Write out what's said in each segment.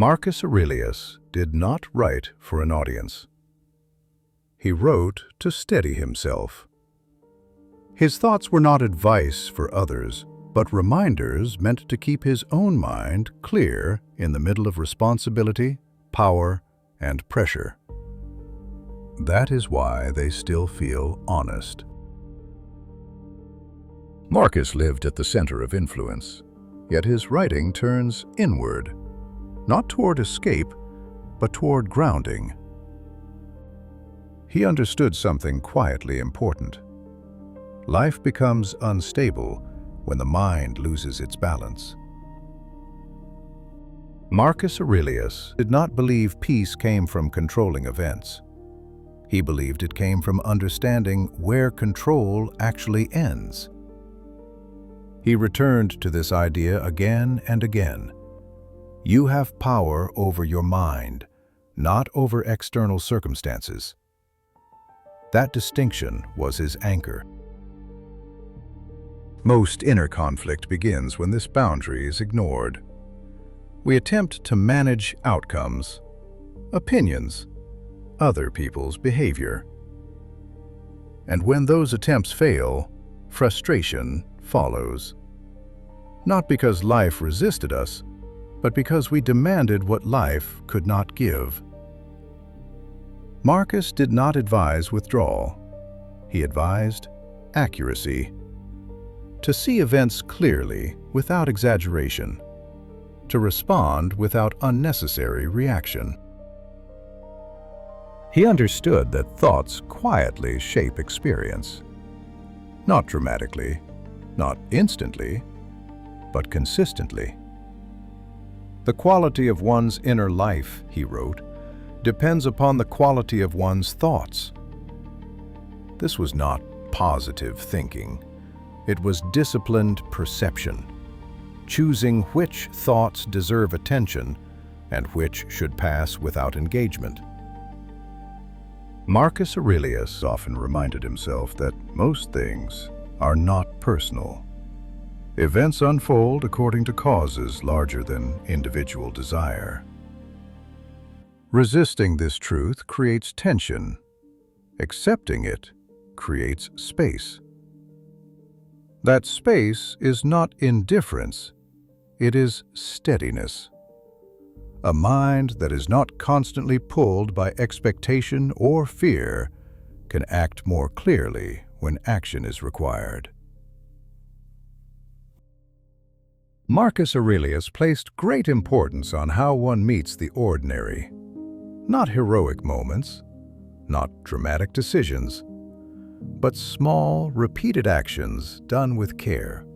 Marcus Aurelius did not write for an audience. He wrote to steady himself. His thoughts were not advice for others, but reminders meant to keep his own mind clear in the middle of responsibility, power, and pressure. That is why they still feel honest. Marcus lived at the center of influence, yet his writing turns inward, not toward escape, but toward grounding. He understood something quietly important. Life becomes unstable when the mind loses its balance. Marcus Aurelius did not believe peace came from controlling events. He believed it came from understanding where control actually ends. He returned to this idea again and again. You have power over your mind, not over external circumstances. That distinction was his anchor. Most inner conflict begins when this boundary is ignored. We attempt to manage outcomes, opinions, other people's behavior. And when those attempts fail, frustration follows. Not because life resisted us, but because we demanded what life could not give. Marcus did not advise withdrawal. He advised accuracy. To see events clearly without exaggeration. To respond without unnecessary reaction. He understood that thoughts quietly shape experience. Not dramatically, not instantly, but consistently. The quality of one's inner life, he wrote, depends upon the quality of one's thoughts. This was not positive thinking. It was disciplined perception, choosing which thoughts deserve attention and which should pass without engagement. Marcus Aurelius often reminded himself that most things are not personal. Events unfold according to causes larger than individual desire. Resisting this truth creates tension. Accepting it creates space. That space is not indifference, it is steadiness. A mind that is not constantly pulled by expectation or fear can act more clearly when action is required. Marcus Aurelius placed great importance on how one meets the ordinary. Not heroic moments, not dramatic decisions, but small, repeated actions done with care.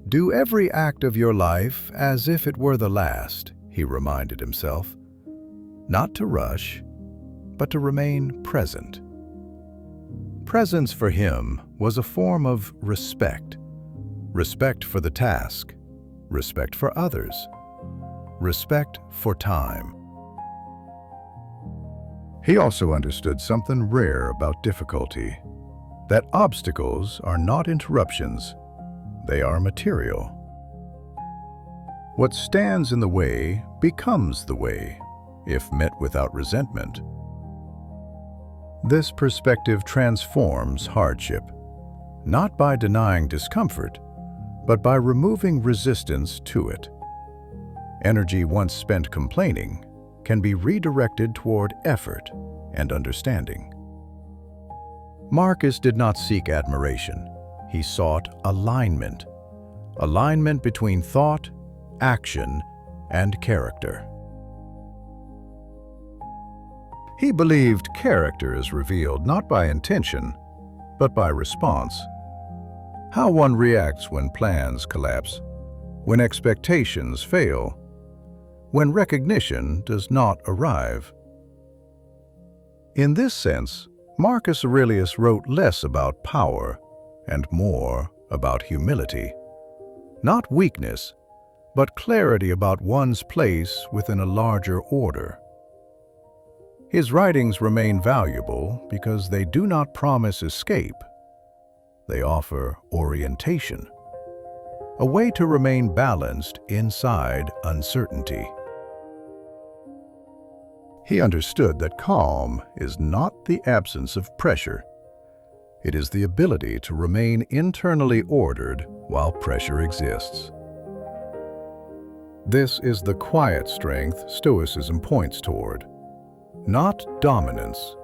Do every act of your life as if it were the last, he reminded himself. Not to rush, but to remain present. Presence for him was a form of respect. Respect for the task, respect for others, respect for time. He also understood something rare about difficulty, that obstacles are not interruptions, they are material. What stands in the way becomes the way, if met without resentment. This perspective transforms hardship, not by denying discomfort, but by removing resistance to it. Energy once spent complaining can be redirected toward effort and understanding. Marcus did not seek admiration. He sought alignment. Alignment between thought, action, and character. He believed character is revealed not by intention, but by response. How one reacts when plans collapse, when expectations fail, when recognition does not arrive. In this sense, Marcus Aurelius wrote less about power and more about humility. Not weakness, but clarity about one's place within a larger order. His writings remain valuable because they do not promise escape. They offer orientation. a way to remain balanced inside uncertainty. He understood that calm is not the absence of pressure. It is the ability to remain internally ordered while pressure exists. This is the quiet strength Stoicism points toward. Not dominance,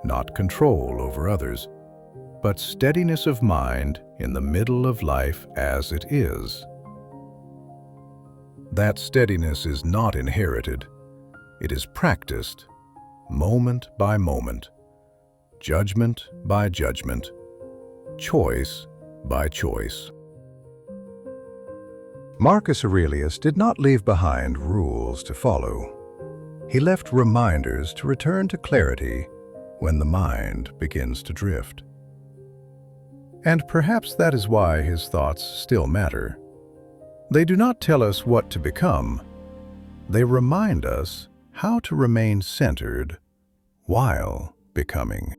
not control over others, but steadiness of mind in the middle of life as it is. That steadiness is not inherited. It is practiced, moment by moment, judgment by judgment, choice by choice. Marcus Aurelius did not leave behind rules to follow. He left reminders to return to clarity when the mind begins to drift. And perhaps that is why his thoughts still matter. They do not tell us what to become. They remind us how to remain centered while becoming.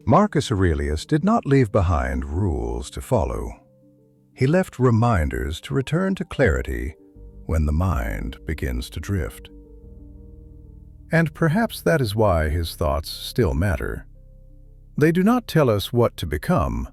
Marcus Aurelius did not leave behind rules to follow. He left reminders to return to clarity when the mind begins to drift. And perhaps that is why his thoughts still matter. They do not tell us what to become.